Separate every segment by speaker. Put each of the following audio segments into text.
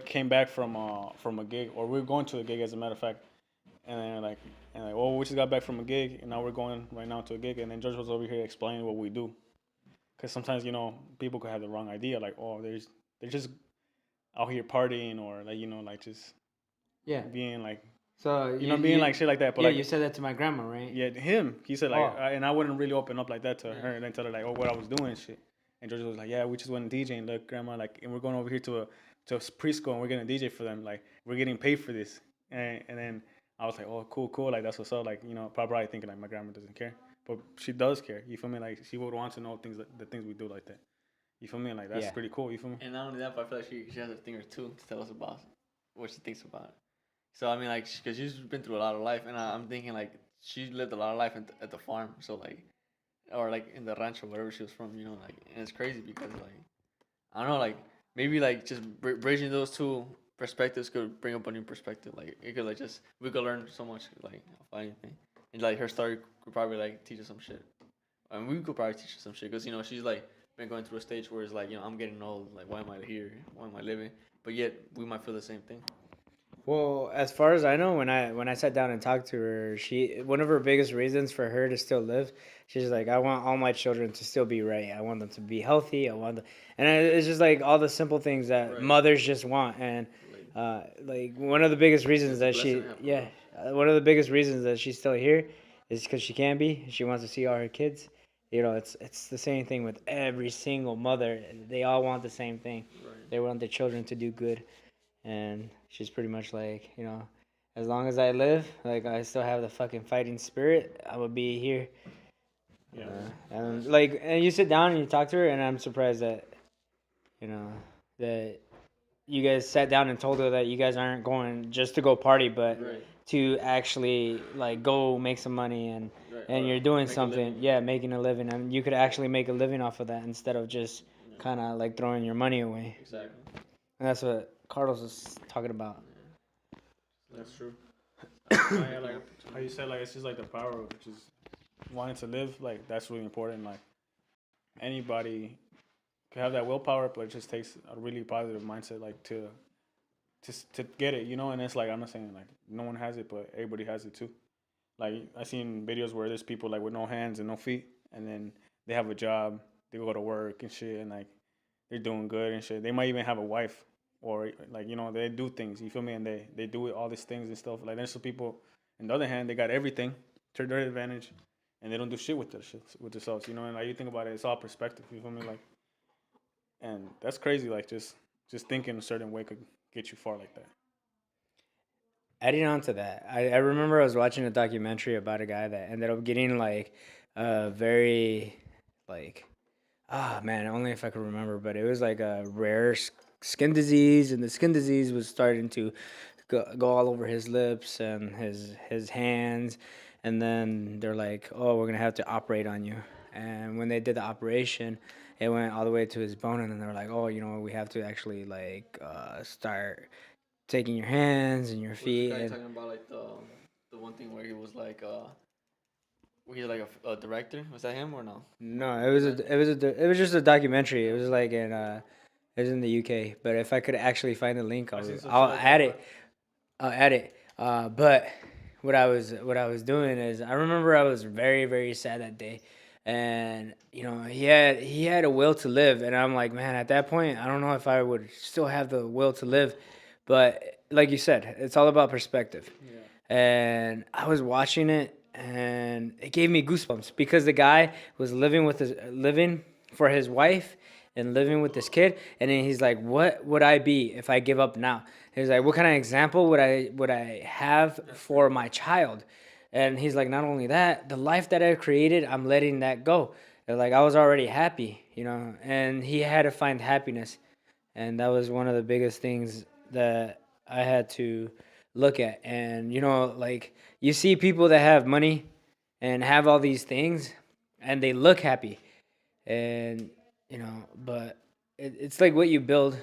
Speaker 1: came back from a gig, or we were going to a gig as a matter of fact, and then oh, we just got back from a gig, and now we're going right now to a gig, and then George was over here explaining what we do, because sometimes people could have the wrong idea, like, oh, they're just out here partying, or like like just
Speaker 2: Yeah.
Speaker 1: being like
Speaker 2: So
Speaker 1: being like shit like that. But
Speaker 2: yeah,
Speaker 1: like
Speaker 2: you said that to my grandma, right?
Speaker 1: yeah, him, he said like,
Speaker 2: Oh.
Speaker 1: and I wouldn't really open up like that to her, and then tell her like, oh, what I was doing and shit. And George was like, yeah, we just went DJing, look, grandma, like, and we're going over here to a preschool, and we're gonna DJ for them, like, we're getting paid for this. And then I was like, oh, cool, like, that's what's up, like, probably thinking like my grandma doesn't care, but she does care. You feel me? Like, she would want to know the things we do like that. You feel me? Like, that's pretty cool. You feel me?
Speaker 3: And not only that, but I feel like she has a thing or two to tell us about what she thinks about it. So I mean, like, because she's been through a lot of life, and I'm thinking like she lived a lot of life at the farm, so like, or like in the rancho, wherever she was from, like, and it's crazy because like, I don't know, like maybe like just bridging those two perspectives could bring up a new perspective. Like it could like just we could learn so much like of anything, and like her story could probably like teach us some shit. I mean, we could probably teach her some shit because she's like been going through a stage where it's like I'm getting old. Like why am I here? Why am I living? But yet we might feel the same thing.
Speaker 2: Well, as far as I know, when I sat down and talked to her, one of her biggest reasons for her to still live, she's like, I want all my children to still be right. I want them to be healthy. And it's just like all the simple things that mothers just want. And like one of the biggest reasons that one of the biggest reasons that she's still here is because she can be. She wants to see all her kids. It's the same thing with every single mother. They all want the same thing. Right. They want their children to do good. And she's pretty much like, as long as I live, like I still have the fucking fighting spirit, I will be here. Yeah. And you sit down and you talk to her, and I'm surprised that, that you guys sat down and told her that you guys aren't going just to go party, but to actually like go make some money and you're doing something, making a living, and you could actually make a living off of that instead of just kind of like throwing your money away.
Speaker 3: Exactly.
Speaker 2: And that's what Carlos was talking about.
Speaker 3: That's true.
Speaker 1: Like how you said, like it's just like the power of just wanting to live. Like that's really important. Like anybody can have that willpower, but it just takes a really positive mindset, like to get it, And it's like I'm not saying like no one has it, but everybody has it too. Like I seen videos where there's people like with no hands and no feet, and then they have a job, they go to work and shit, and like they're doing good and shit. They might even have a wife, or like they do things. You feel me? And they do all these things and stuff. Like there's some people, on the other hand, they got everything to their advantage, and they don't do shit with themselves. And like you think about it, it's all perspective. You feel me? Like, and that's crazy. Like just thinking a certain way could get you far like that.
Speaker 2: Adding on to that, I remember I was watching a documentary about a guy that ended up getting like a very like man, only if I could remember, but it was like a rare skin disease, and the skin disease was starting to go all over his lips and his hands, and then they're like, oh, we're gonna have to operate on you. And when they did the operation, it went all the way to his bone, and then they're like, oh, we have to actually like start taking your hands and your feet.
Speaker 3: Was the guy talking about like the one thing where he was like he's like a director? Was that him or no?
Speaker 2: No, it was just a documentary. It was like it was in the UK. But if I could actually find the link, I'll add it. I'll add it. But what I was doing is I remember I was very, very sad that day, and he had a will to live, and I'm like, man, at that point I don't know if I would still have the will to live, but like you said, it's all about perspective. Yeah. And I was watching it, and it gave me goosebumps because the guy was living for his wife and living with this kid, and then he's like, what would I be if I give up now? He's like, what kind of example would I have for my child? And he's like, not only that, the life that I created, I'm letting that go. And like I was already happy, and he had to find happiness, and that was one of the biggest things that I had to look at. And like you see people that have money and have all these things, and they look happy, and but it's like what you build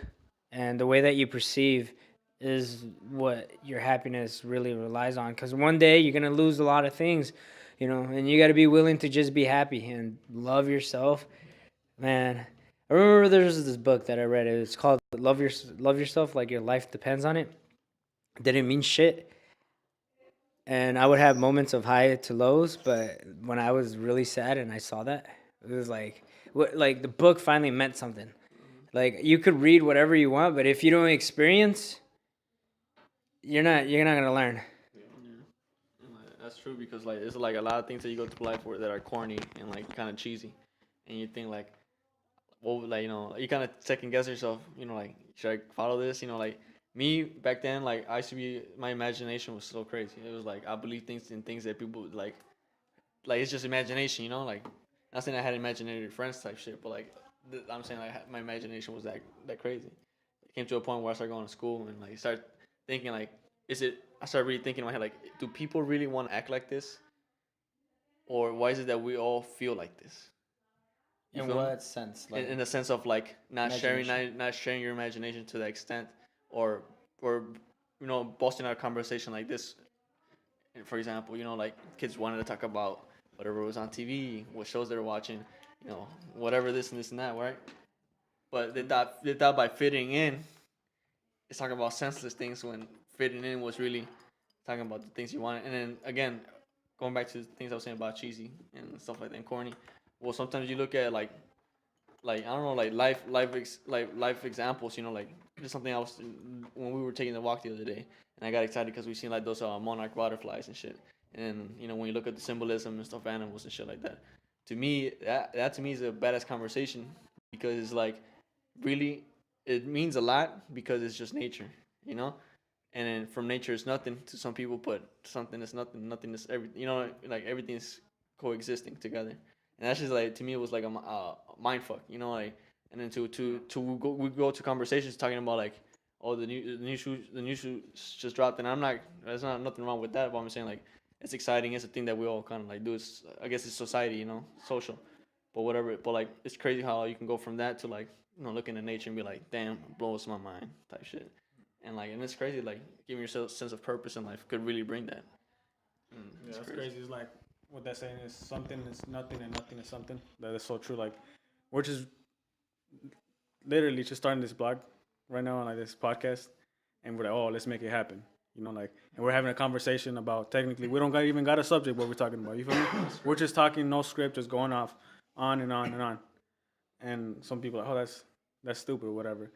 Speaker 2: and the way that you perceive is what your happiness really relies on, because one day you're going to lose a lot of things, and you got to be willing to just be happy and love yourself, man. I remember there's this book that I read. It's called Love Yourself Like Your Life Depends on It. Didn't mean shit. And I would have moments of high to lows, but when I was really sad and I saw that, it was like like the book finally meant something. Like you could read whatever you want, but if you don't experience, you're not gonna learn.
Speaker 3: That's true because like there's like a lot of things that you go through life where that are corny and like kind of cheesy, and you think like, well, like you kind of second guess yourself. Like should I follow this? Like me back then, like I used to be my imagination was so crazy. It was like I believe things in things that people would like it's just imagination. Like not saying I had imaginary friends type shit, but like I'm saying like my imagination was that crazy. It came to a point where I started going to school and like start thinking like, is it? I started really thinking in my head like, do people really want to act like this, or why is it that we all feel like this? You
Speaker 2: In
Speaker 3: feel me?
Speaker 2: what sense? Like
Speaker 3: In the sense of like not sharing
Speaker 2: imagination.
Speaker 3: not sharing your imagination to that extent, or boasting out a conversation like this. And for example, like kids wanted to talk about whatever was on TV, what shows they were watching, whatever this and this and that, right? But they thought by fitting in, it's talking about senseless things when fitting in was really talking about the things you wanted. And then again, going back to the things I was saying about cheesy and stuff like that and corny. Well, sometimes you look at like I don't know, like life examples. Like just something else when we were taking the walk the other day, and I got excited because we seen like those monarch butterflies and shit. And when you look at the symbolism and stuff, animals and shit like that, to me that to me is a badass conversation because it's like really it means a lot because it's just nature, you know. And then from nature is nothing to some people, but something is nothing. Nothing is everything. Like everything's coexisting together. And that's just like to me it was like a mind fuck, like. And then we go to conversations talking about like, oh the new shoes just dropped, and I'm not. There's not nothing wrong with that, but I'm saying like it's exciting. It's a thing that we all kind of like do. It's I guess it's society, social, but whatever. But like it's crazy how you can go from that to like looking at nature and be like, damn, it blows my mind type shit. And it's crazy like giving yourself a sense of purpose in life could really bring that.
Speaker 1: Yeah, that's crazy. It's like what they're saying is something is nothing and nothing is something. That is so true. Like we're just literally just starting this blog right now on like this podcast, and we're like, oh, let's make it happen. Like, and we're having a conversation about technically we don't even got a subject what we're talking about. You feel me? We're just talking, no script, just going off, on and on and on. And some people are like, oh, that's stupid or whatever.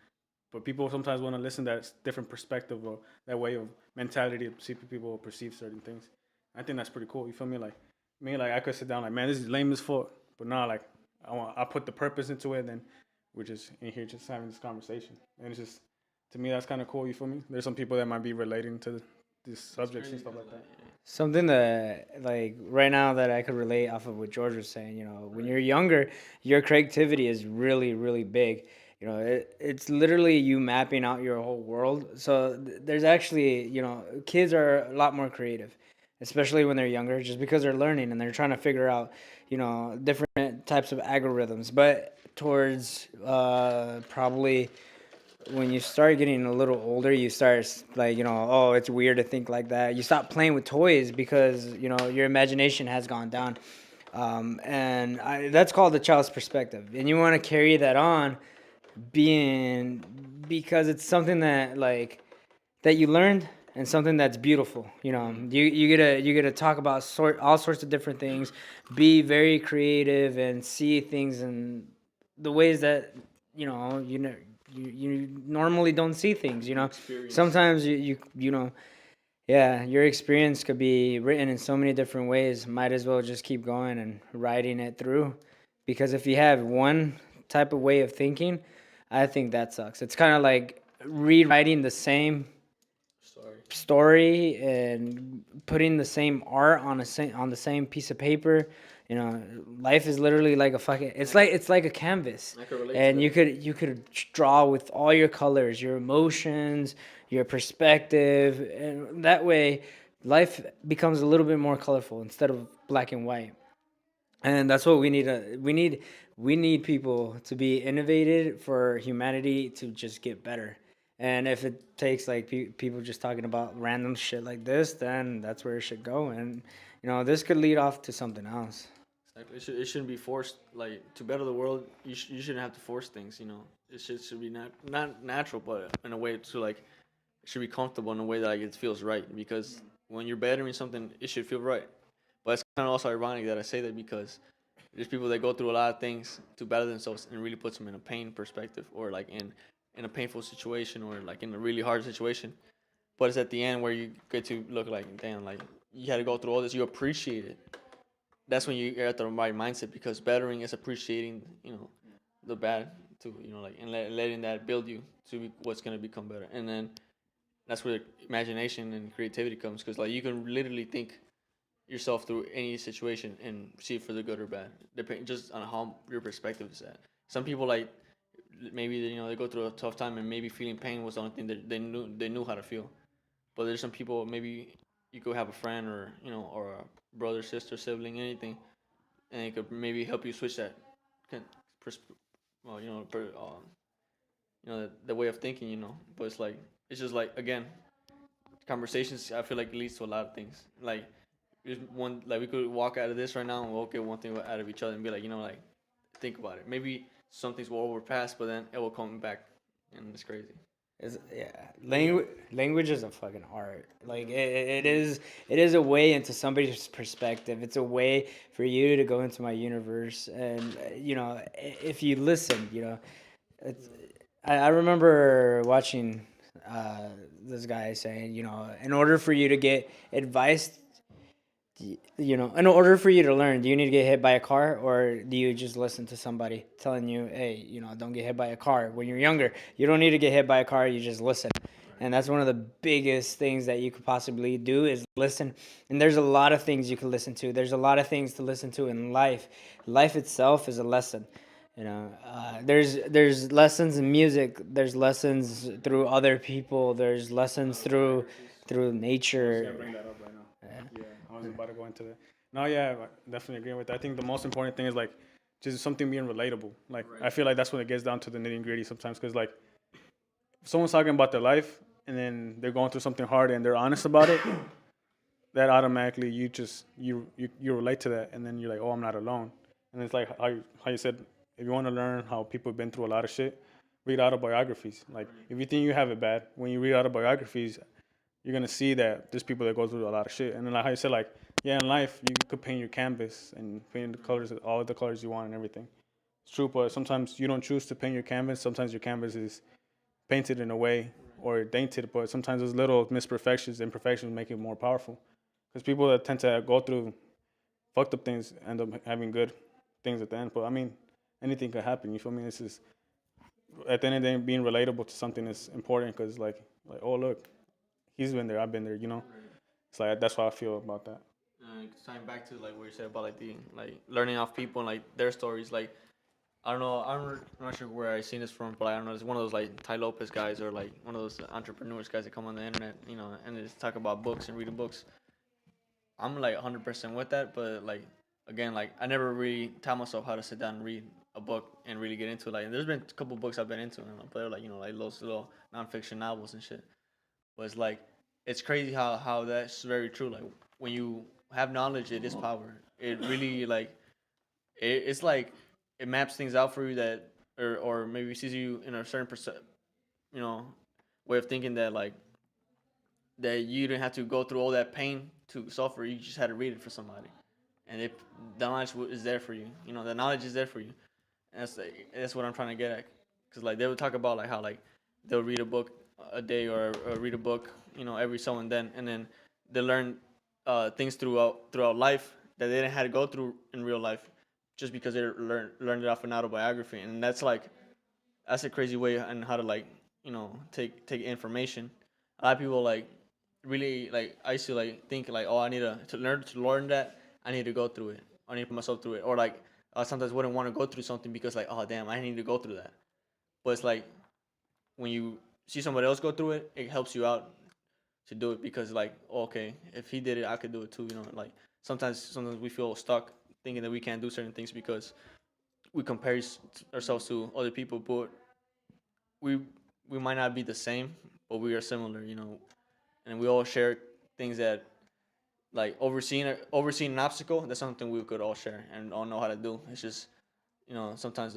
Speaker 1: But people sometimes want to listen to that different perspective or that way of mentality to see people perceive certain things. I think that's pretty cool. You feel me? Like me, like I could sit down like, man, this is lame as fuck. But now, like I put the purpose into it, and then we're just in here just having this conversation. And it's just to me that's kind of cool. You feel me? There's some people that might be relating to these subjects and stuff like that.
Speaker 2: Something that like right now that I could relate off of what George was saying, when you're younger, your creativity is really, really big. It's literally you mapping out your whole world. So there's actually, kids are a lot more creative, especially when they're younger, just because they're learning and they're trying to figure out, different types of algorithms. But towards probably when you start getting a little older, you start like, oh, it's weird to think like that. You stop playing with toys because, your imagination has gone down. That's called the child's perspective. And you want to carry that on because it's something that like that you learned and something that's beautiful. You get to talk about all sorts of different things, be very creative and see things in the ways that you normally don't see things. Sometimes yeah, your experience could be written in so many different ways. Might as well just keep going and writing it through, because if you have one type of way of thinking, I think that sucks. It's kind of like rewriting the same story and putting the same art on the same piece of paper. Life is literally like a fucking. It's like a canvas, and you could draw with all your colors, your emotions, your perspective, and that way, life becomes a little bit more colorful instead of black and white. And that's what we need. We need people to be innovated for humanity to just get better. And if it takes like people just talking about random shit like this, then that's where it should go. And this could lead off to something else.
Speaker 3: Exactly. It shouldn't be forced. Like, to better the world, you shouldn't have to force things. It should be not natural, but in a way to like it should be comfortable in a way that like it feels right. Because when you're bettering something, it should feel right. But it's kind of also ironic that I say that because there's people that go through a lot of things to better themselves and really puts them in a pain perspective or like in a painful situation or like in a really hard situation. But it's at the end where you get to look like, damn, like you had to go through all this. You appreciate it. That's when you're at the right mindset because bettering is appreciating, the bad too, like and letting that build you to be what's gonna become better. And then that's where imagination and creativity comes because like you can literally think yourself through any situation and see it for the good or bad, depending just on how your perspective is at. Some people like maybe they go through a tough time and maybe feeling pain was the only thing that they knew how to feel. But there's some people maybe you could have a friend or or a brother, sister, sibling, anything, and it could maybe help you switch that, pers- well, the way of thinking, But it's just like again, conversations. I feel like it leads to a lot of things. Like there's one like we could walk out of this right now and we'll get one thing out of each other and be like, like think about it. Maybe some things will overpass, but then it will come back, and it's crazy.
Speaker 2: Yeah, language is a fucking art. Like it is a way into somebody's perspective. It's a way for you to go into my universe, and if you listen, it's, I remember watching this guy saying, in order for you to get advice, in order for you to learn, do you need to get hit by a car or do you just listen to somebody telling you, hey, don't get hit by a car when you're younger? You don't need to get hit by a car, you just listen. And that's one of the biggest things that you could possibly do is listen. And there's a lot of things you can listen to. There's a lot of things to listen to in life. Life itself is a lesson. There's lessons in music. There's lessons through other people. There's lessons through nature.
Speaker 1: Bring that up right now. Yeah, I was about to go into that. No, yeah, I definitely agree with that. I think the most important thing is like just something being relatable. Like I feel like that's when it gets down to the nitty gritty sometimes. Because like if someone's talking about their life and then they're going through something hard and they're honest about it, that automatically you relate to that, and then you're like, oh, I'm not alone. And it's like how you said, if you want to learn how people have been through a lot of shit, read autobiographies. Like if you think you have it bad, when you read autobiographies, you're gonna see that there's people that go through a lot of shit. And then like how you said, like yeah, in life you could paint your canvas and paint the colors, all the colors you want and everything. It's true, but sometimes you don't choose to paint your canvas. Sometimes your canvas is painted in a way or dented, but sometimes those little misperfections, imperfections make it more powerful. Because people that tend to go through fucked up things end up having good things at the end. But I mean, anything could happen. You feel me? This is at the end of the day, being relatable to something is important because like oh look, he's been there, I've been there. It's like that's how I feel about that.
Speaker 3: Tying back to like what you said about like the like learning off people and like their stories, like I don't know, I'm not sure where I seen this from, but I don't know, it's one of those like Ty Lopez guys or like one of those entrepreneurs guys that come on the internet, and they just talk about books and reading books. I'm like 100% with that, but like again, like I never really taught myself how to sit down and read a book and really get into it. Like there's been a couple books I've been into, but they're like like those little nonfiction novels and shit. But it's like it's crazy how that's very true. Like when you have knowledge, it is power. It really like it's like it maps things out for you that or maybe sees you in a certain you know way of thinking that like that you didn't have to go through all that pain to suffer. You just had to read it for somebody, and the knowledge is there for you. The knowledge is there for you. And that's what I'm trying to get at. Cause like they would talk about like how like they'll read a book a day or read a book every so and then they learn things throughout life that they didn't have to go through in real life just because they learned it off an autobiography. And that's a crazy way on how to like take information. A lot of people like really like I used to like think like, oh, I need to learn that, I need to go through it, I need to put myself through it, or like I sometimes wouldn't want to go through something because like, oh damn, I need to go through that. But it's like when you see somebody else go through it, it helps you out to do it because like, oh, okay, if he did it, I could do it too. Like sometimes we feel stuck thinking that we can't do certain things because we compare ourselves to other people, but we we might not be the same, but we are similar. And we all share things like overseeing an obstacle, that's something we could all share and all know how to do. It's just, sometimes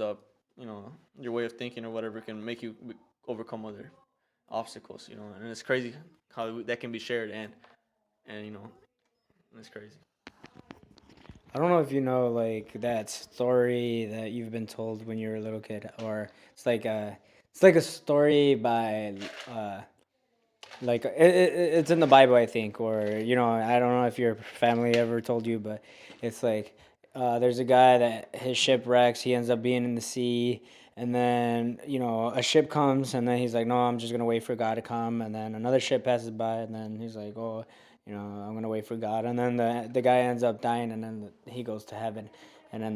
Speaker 3: your way of thinking or whatever can make you overcome other obstacles, and it's crazy how that can be shared, and it's crazy.
Speaker 2: I don't know if you know like that story that you've been told when you were a little kid, or it's like a story by like it's in the Bible, I think, or I don't know if your family ever told you, but it's like there's a guy that his ship wrecks, he ends up being in the sea, and then a ship comes, and then he's like, no, I'm just gonna wait for God to come, and then another ship passes by, and then he's like, oh, I'm gonna wait for God, and then the guy ends up dying, and then he goes to heaven. And then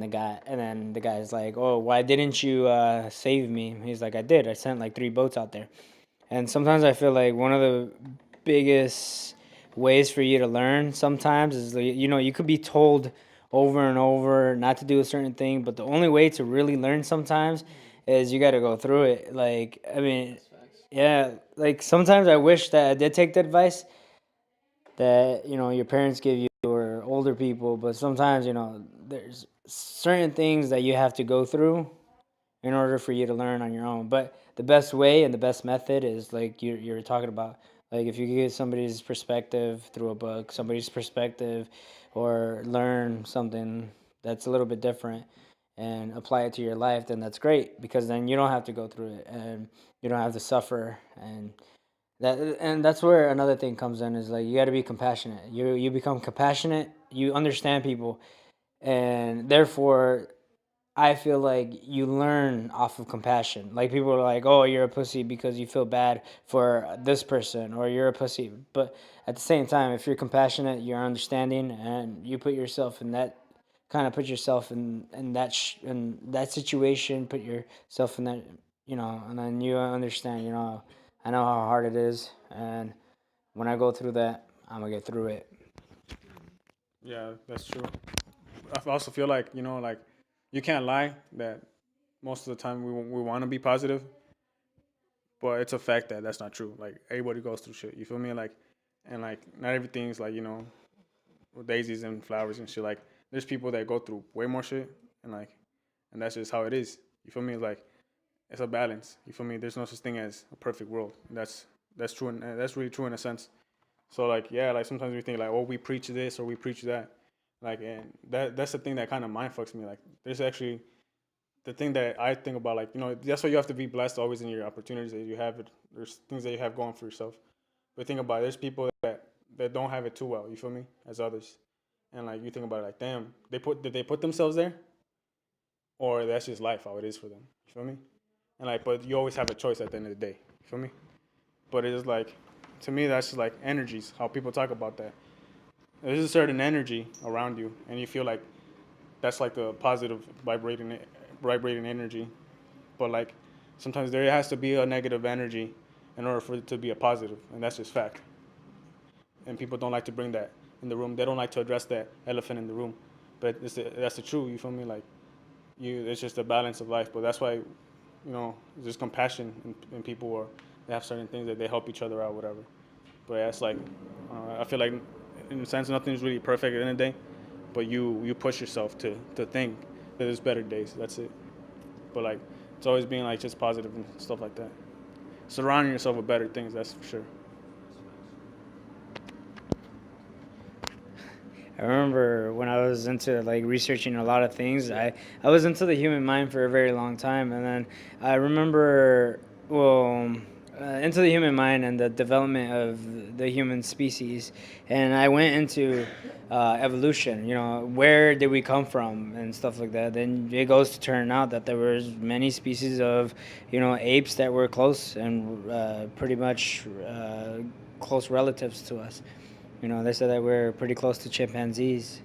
Speaker 2: the guy's like, "Oh, why didn't you save me?" He's like, "I did. I sent like 3 boats out there." And sometimes I feel like one of the biggest ways for you to learn sometimes is, you could be told over and over not to do a certain thing, but the only way to really learn sometimes is you got to go through it. Like, I mean, yeah, like sometimes I wish that I did take the advice that, your parents give you or older people, but sometimes, there's certain things that you have to go through in order for you to learn on your own. But the best way and the best method is like you're talking about. Like if you get somebody's perspective through a book, somebody's perspective, or learn something that's a little bit different and apply it to your life, then that's great, because then you don't have to go through it and you don't have to suffer. And that's where another thing comes in, is like you got to be compassionate. You become compassionate, you understand people, and therefore I feel like you learn off of compassion. Like people are like, "Oh, you're a pussy because you feel bad for this person," or "You're a pussy." But at the same time, if you're compassionate, you're understanding, and you put yourself in that put yourself in that situation, put yourself in that, and then you understand. I know how hard it is, and when I go through that, I'm gonna get through it.
Speaker 1: Yeah, that's true. I also feel like like you can't lie that most of the time we want to be positive, but it's a fact that that's not true. Like everybody goes through shit. You feel me? Like, and like not everything's like daisies and flowers and shit. Like there's people that go through way more shit, and that's just how it is. You feel me? Like it's a balance. You feel me? There's no such thing as a perfect world. That's true, and that's really true in a sense. So like yeah, like sometimes we think like, oh, we preach this or we preach that, like, and that's the thing that kind of mind fucks me. Like there's actually the thing that I think about, like that's why you have to be blessed always in your opportunities that you have. There's things that you have going for yourself, but think about it, there's people that don't have it too well. You feel me? As others, and like you think about it, like damn, did they put themselves there, or that's just life how it is for them. You feel me? And like, but you always have a choice at the end of the day. You feel me? But it's like, to me, that's just like energies. How people talk about that. There's a certain energy around you, and you feel like that's like the positive vibrating energy. But like sometimes there has to be a negative energy in order for it to be a positive, and that's just fact. And people don't like to bring that in the room. They don't like to address that elephant in the room. But that's the truth. You feel me? Like it's just a balance of life. But that's why there's compassion in people, or they have certain things that they help each other out, whatever. But yeah, it's like I feel like in a sense nothing's really perfect at the end of the day, but you push yourself to think that there's better days. That's it. But like it's always being like just positive and stuff like that. Surrounding yourself with better things. That's for sure.
Speaker 2: I remember when I was into like researching a lot of things, I was into the human mind for a very long time, and then I remember, into the human mind and the development of the human species, and I went into evolution. Where did we come from and stuff like that. Then it goes to turn out that there was many species of apes that were close and pretty much close relatives to us. They said that we're pretty close to chimpanzees.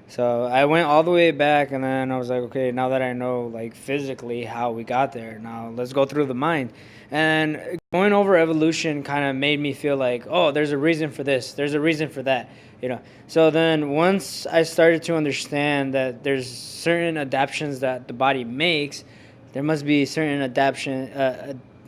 Speaker 2: So I went all the way back, and then I was like, okay, now that I know like physically how we got there, now let's go through the mind. And going over evolution kind of made me feel like, oh, there's a reason for this, there's a reason for that. So then once I started to understand that there's certain adaptations that the body makes, there must be certain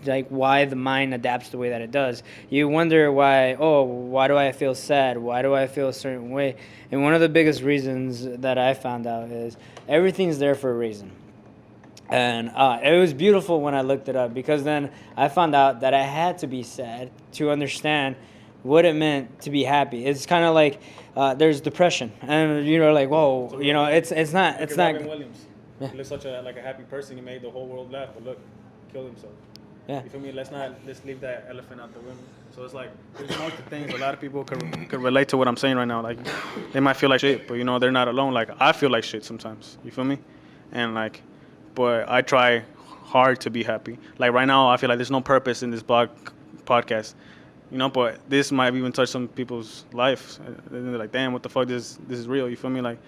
Speaker 2: like why the mind adapts the way that it does. You wonder why. Oh, why do I feel sad? Why do I feel a certain way? And one of the biggest reasons that I found out is everything's there for a reason. And it was beautiful when I looked it up, because then I found out that I had to be sad to understand what it meant to be happy. It's kind of like there's depression, and like, whoa,
Speaker 1: So
Speaker 2: it's not
Speaker 1: Look
Speaker 2: it's
Speaker 1: at
Speaker 2: not.
Speaker 1: Robin Williams.
Speaker 2: Yeah.
Speaker 1: He looks such a happy person. He made the whole world laugh, but look, killed himself.
Speaker 2: Yeah.
Speaker 1: You feel me? Let's leave that elephant out the room. So it's like there's more to things. A lot of people could relate to what I'm saying right now. Like they might feel like shit, but they're not alone. Like I feel like shit sometimes. You feel me? And like, but I try hard to be happy. Like right now, I feel like there's no purpose in this podcast. But this might even touch some people's lives. And they're like, damn, what the fuck? This is real. You feel me? Like,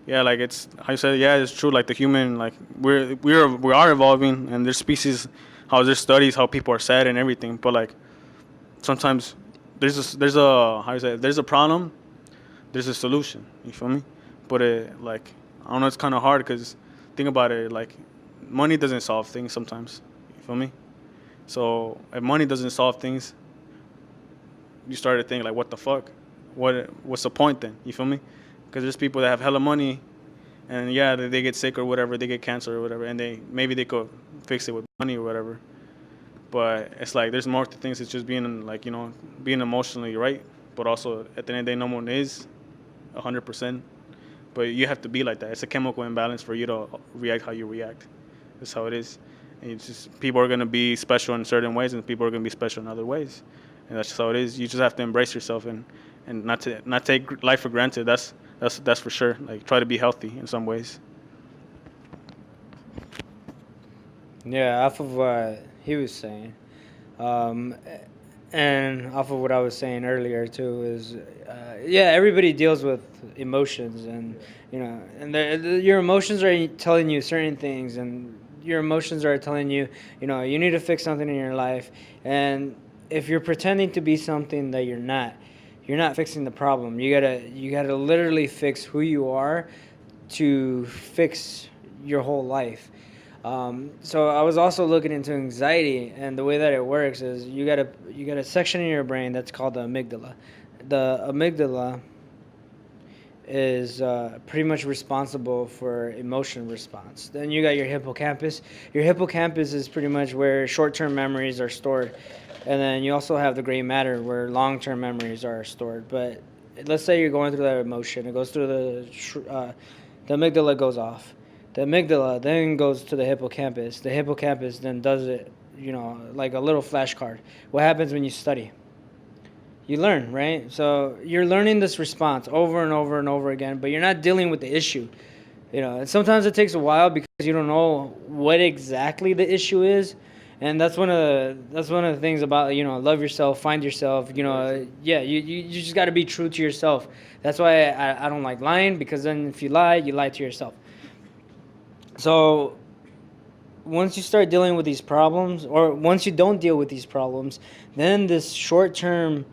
Speaker 1: yeah, like it's how you said. Yeah, it's true. Like the human, like we are evolving, and there's species. How there's studies how people are sad and everything. But like sometimes there's a how you say there's a problem, there's a solution. You feel me? But like I don't know. It's kind of hard because think about it. Like money doesn't solve things sometimes. You feel me? So if money doesn't solve things, you start to think like, what the fuck? What's the point then? You feel me? Because there's people that have hella money, and yeah, they get sick or whatever, they get cancer or whatever, and maybe they could fix it with money or whatever. But it's like there's more to things. It's just being like being emotionally right, but also at the end of the day, no one is 100%. But you have to be like that. It's a chemical imbalance for you to react how you react. That's how it is. And it's just people are gonna be special in certain ways, and people are gonna be special in other ways. And that's just how it is. You just have to embrace yourself and not take life for granted. That's for sure. Like try to be healthy in some ways.
Speaker 2: Yeah, off of what he was saying, and off of what I was saying earlier too, is everybody deals with emotions, and your emotions are telling you certain things, and your emotions are telling you, you need to fix something in your life, and if you're pretending to be something that you're not fixing the problem. You gotta literally fix who you are to fix your whole life. So I was also looking into anxiety, and the way that it works is you got a section in your brain that's called the amygdala. The amygdala is pretty much responsible for emotion response. Then you got your hippocampus. Your hippocampus is pretty much where short-term memories are stored. And then you also have the gray matter where long-term memories are stored. But let's say you're going through that emotion. It goes through the amygdala goes off. The amygdala then goes to the hippocampus. The hippocampus then does it, like a little flashcard. What happens when you study? You learn, right? So you're learning this response over and over and over again, but you're not dealing with the issue. And sometimes it takes a while because you don't know what exactly the issue is. And that's one of the things about love yourself, find yourself. You just got to be true to yourself. That's why I don't like lying, because then if you lie to yourself. So once you start dealing with these problems, or once you don't deal with these problems, then this short-term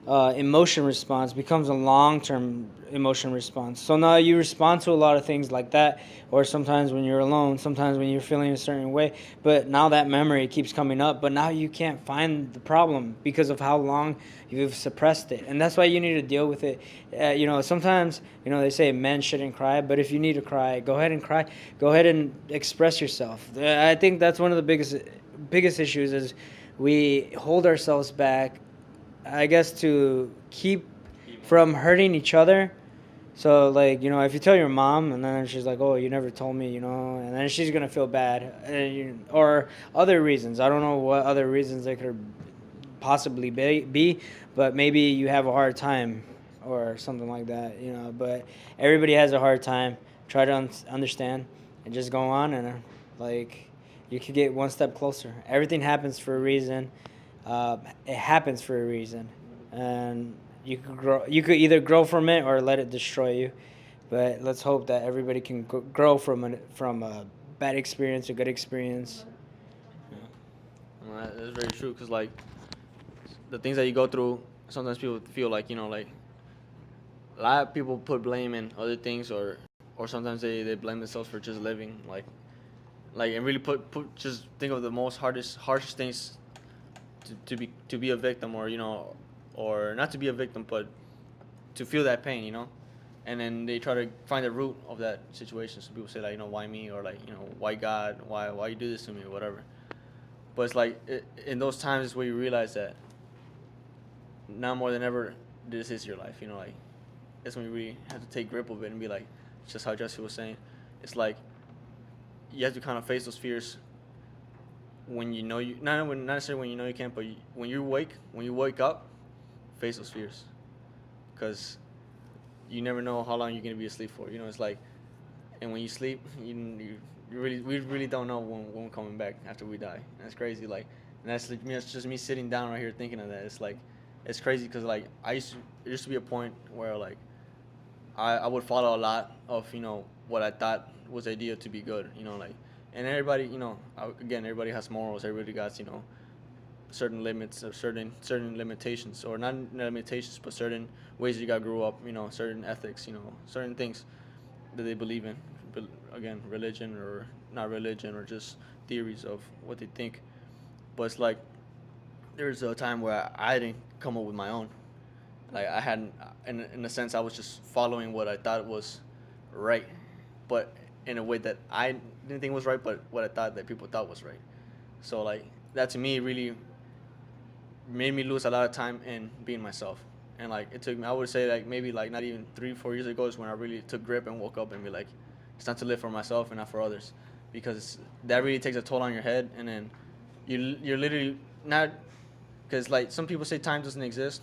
Speaker 2: emotion response becomes a long-term emotion response. So now you respond to a lot of things like that, or sometimes when you're alone, sometimes when you're feeling a certain way, but now that memory keeps coming up, but now you can't find the problem because of how long you've suppressed it. And that's why you need to deal with it. Sometimes, they say men shouldn't cry, but if you need to cry, go ahead and cry. Go ahead and express yourself. I think that's one of the biggest issues is we hold ourselves back, I guess, to keep from hurting each other. So, like, if you tell your mom and then she's like, oh, you never told me, and then she's going to feel bad. Or other reasons. I don't know what other reasons they could possibly be, but maybe you have a hard time or something like that, But everybody has a hard time. Try to understand and just go on, and, you could get one step closer. Everything happens for a reason. It happens for a reason, and you could grow. You could either grow from it or let it destroy you. But let's hope that everybody can grow from a bad experience, a good experience.
Speaker 3: Well, that's very true. Cause like the things that you go through, sometimes people feel like like a lot of people put blame in other things, or sometimes they blame themselves for just living. Like and really put just think of the harshest things to be a victim, or or not to be a victim, but to feel that pain, and then they try to find the root of that situation. So people say like, why me, or like, why God, why you do this to me, or whatever. But it's like in those times where you realize that now more than ever, this is your life. Like that's when you really have to take grip of it and be like, just how Jesse was saying, it's like you have to kind of face those fears when you know you not necessarily when you know you can't, but when you wake up, face those fears, because you never know how long you're gonna be asleep for. It's like, and when you sleep, we really don't know when we're coming back after we die. And that's crazy. Like, and that's like it's just me sitting down right here thinking of that. It's like, it's crazy because like there used to be a point where like I would follow a lot of what I thought was the idea to be good. Like, and everybody again, everybody has morals. Everybody got certain limits or certain limitations, or not limitations, but certain ways you got grew up. Certain ethics. Certain things that they believe in. Again, religion or not religion, or just theories of what they think. But it's like there's a time where I didn't come up with my own. Like I hadn't, in a sense, I was just following what I thought was right, but in a way that I didn't think was right, but what I thought that people thought was right. So like that to me really made me lose a lot of time in being myself. And like it took me, I would say like maybe like not even 3-4 years ago is when I really took grip and woke up and be like, it's time to live for myself and not for others, because that really takes a toll on your head. And then you're literally not, because like some people say time doesn't exist,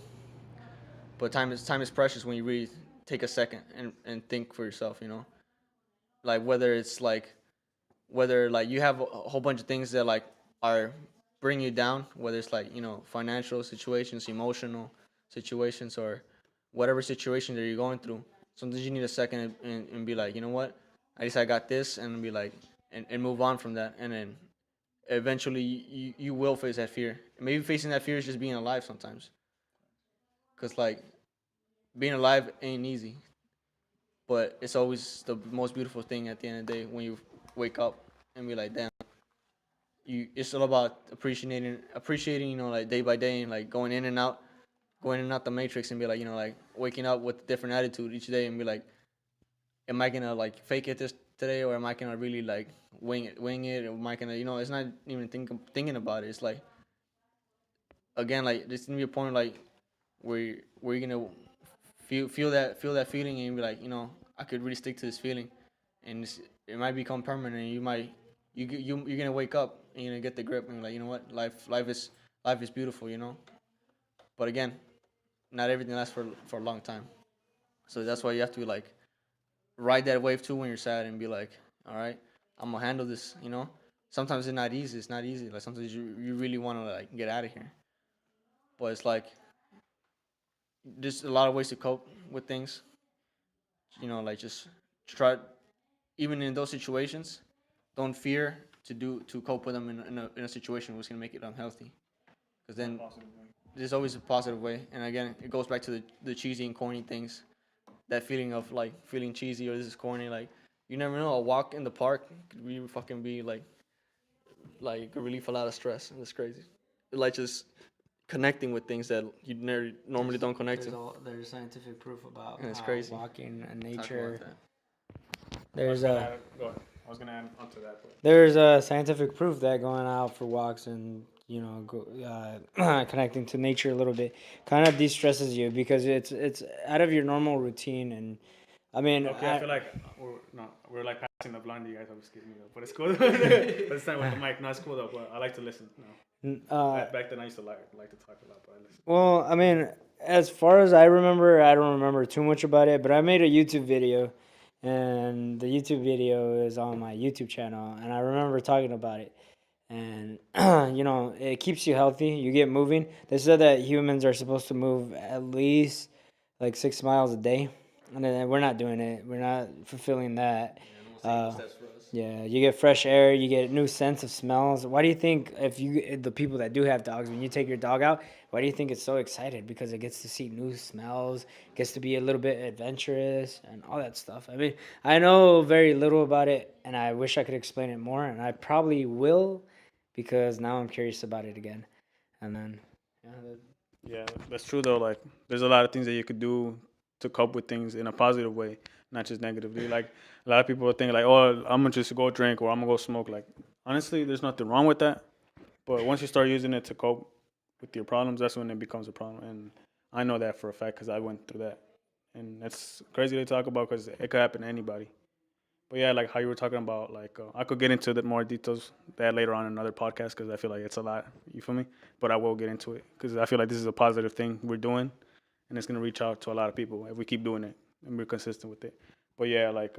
Speaker 3: but time is precious when you really take a second and think for yourself. Like whether like you have a whole bunch of things that like are bring you down, whether it's like financial situations, emotional situations, or whatever situation that you're going through. Sometimes you need a second and be like, what, at least I got this, and be like, and move on from that. And then eventually you will face that fear. Maybe facing that fear is just being alive sometimes, because like being alive ain't easy, but it's always the most beautiful thing at the end of the day when you wake up and be like, damn. It's all about appreciating, like day by day, and like going in and out the matrix, and be like, like waking up with a different attitude each day, and be like, am I gonna like fake it this today, or am I gonna really like wing it, or am I gonna, it's not even thinking about it. It's like, again, like there's gonna be a point like where you're gonna feel that feeling, and be like, I could really stick to this feeling, and it might become permanent. And you're gonna wake up and you're gonna get the grip, and be like, what, life is beautiful. But again, not everything lasts for a long time. So that's why you have to like ride that wave too when you're sad, and be like, all right, I'm gonna handle this. Sometimes it's not easy. It's not easy. Like sometimes you really want to like get out of here, but it's like there's a lot of ways to cope with things. Like just try, even in those situations, don't fear to cope with them in a situation where it's gonna make it unhealthy, because then there's always a positive way. And again, it goes back to the cheesy and corny things, that feeling of like feeling cheesy or this is corny. Like you never know, a walk in the park could really fucking be like it could relieve a lot of stress, and it's crazy. Like just connecting with things that you normally don't connect to.
Speaker 2: There's scientific proof about
Speaker 3: And it's crazy.
Speaker 2: walking in
Speaker 3: Talk
Speaker 2: nature.
Speaker 3: about that.
Speaker 2: There's
Speaker 1: I was gonna add onto that. But
Speaker 2: there's scientific proof that going out for walks and connecting to nature a little bit kind of de-stresses you, because it's out of your normal routine. And I mean,
Speaker 1: okay, I feel like we're like passing the blind. You guys have excuse me though, but it's cool. But it's not with the mic. No, it's cool though. But I like to listen. No. Back then I used to like to talk a lot, but I listen.
Speaker 2: Well, I mean, as far as I remember, I don't remember too much about it, but I made a YouTube video, and the YouTube video is on my YouTube channel, and I remember talking about it. And it keeps you healthy. You get moving. They said that humans are supposed to move at least like 6 miles a day, and then we're not doing it. We're not fulfilling that. Yeah, you get fresh air, you get new sense of smells. Why do you think the people that do have dogs, when you take your dog out, why do you think it's so excited? Because it gets to see new smells, gets to be a little bit adventurous and all that stuff. I mean, I know very little about it, and I wish I could explain it more, and I probably will, because now I'm curious about it again. And then
Speaker 1: Yeah, that's true though. Like, there's a lot of things that you could do to cope with things in a positive way, not just negatively. Like, a lot of people think like, "Oh, I'm gonna just go drink or I'm gonna go smoke." Like, honestly, there's nothing wrong with that. But once you start using it to cope with your problems, that's when it becomes a problem. And I know that for a fact because I went through that. And that's crazy to talk about because it could happen to anybody. But yeah, like how you were talking about, like I could get into the more details that later on in another podcast because I feel like it's a lot. You feel me? But I will get into it because I feel like this is a positive thing we're doing, and it's gonna reach out to a lot of people if we keep doing it and we're consistent with it. But yeah, like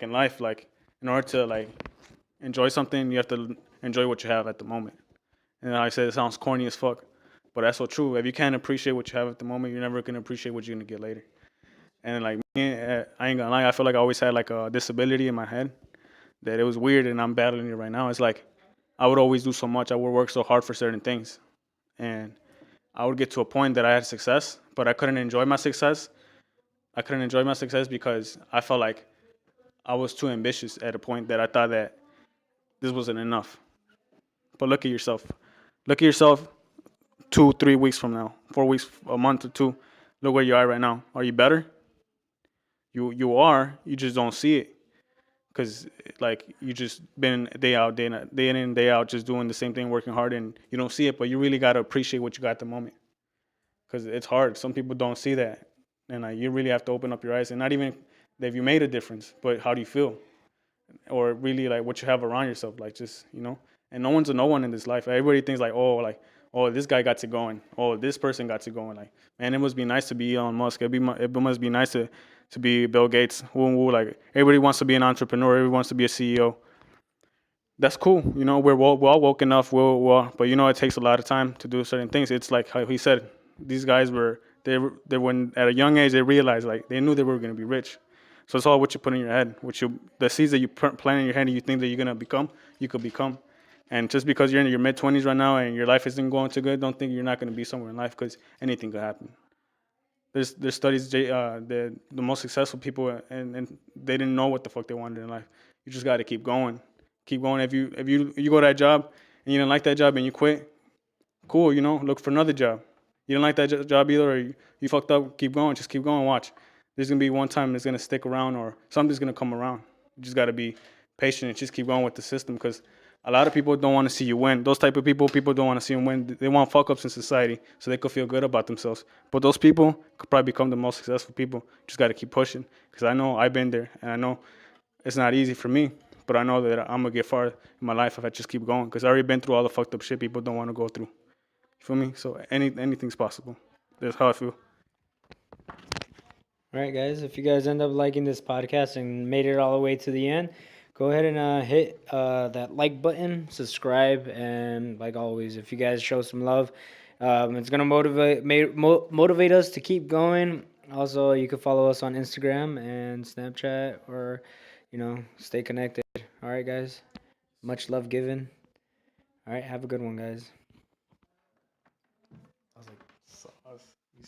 Speaker 1: in life, like in order to like enjoy something, you have to enjoy what you have at the moment. And like I said, it sounds corny as fuck, but that's so true. If you can't appreciate what you have at the moment, you're never gonna appreciate what you're gonna get later. And like me, I ain't gonna lie, I feel like I always had like a disability in my head that it was weird, and I'm battling it right now. It's like I would always do so much, I would work so hard for certain things, and I would get to a point that I had success, but I couldn't enjoy my success. I couldn't enjoy my success because I felt like I was too ambitious at a point that I thought that this wasn't enough. But look at yourself. Look at yourself 2, 3 weeks from now, 4 weeks, a month or two. Look where you are right now. Are you better? You are. You just don't see it because like you just been day out, day in, day out, just doing the same thing, working hard, and you don't see it. But you really gotta appreciate what you got at the moment because it's hard. Some people don't see that, and like you really have to open up your eyes and not even that you made a difference, but how do you feel, or really like what you have around yourself, like just And no one's a no one in this life. Everybody thinks like, oh, this guy got it going. Oh, this person got it going. Like, man, it must be nice to be Elon Musk. It must be nice to be Bill Gates. Woo, woo. Like, everybody wants to be an entrepreneur. Everybody wants to be a CEO. That's cool. We're all woke enough. But it takes a lot of time to do certain things. It's like how he said, these guys they when at a young age they realized like they knew they were gonna be rich. So it's all what you put in your head, the seeds that you plant in your head, and you think that you're gonna become, you could become. And just because you're in your mid-20s right now and your life isn't going too good, don't think you're not gonna be somewhere in life because anything could happen. There's studies, the most successful people, and they didn't know what the fuck they wanted in life. You just got to keep going, keep going. If you go to that job and you didn't like that job and you quit, cool. Look for another job. You didn't like that job either, or you fucked up. Keep going, just keep going. Watch. There's gonna be one time it's gonna stick around, or something's gonna come around. You just gotta be patient and just keep going with the system because a lot of people don't want to see you win. Those type of people don't want to see them win. They want fuck ups in society so they could feel good about themselves. But those people could probably become the most successful people. Just got to keep pushing because I know I've been there and I know it's not easy for me. But I know that I'm gonna get far in my life if I just keep going because I already been through all the fucked up shit people don't want to go through. You feel me? So anything's possible. That's how I feel.
Speaker 2: All right, guys. If you guys end up liking this podcast and made it all the way to the end, go ahead and hit that like button, subscribe, and like always, if you guys show some love, it's gonna motivate us to keep going. Also, you can follow us on Instagram and Snapchat, or stay connected. All right, guys. Much love given. All right, have a good one, guys.
Speaker 1: I was like, sauce. We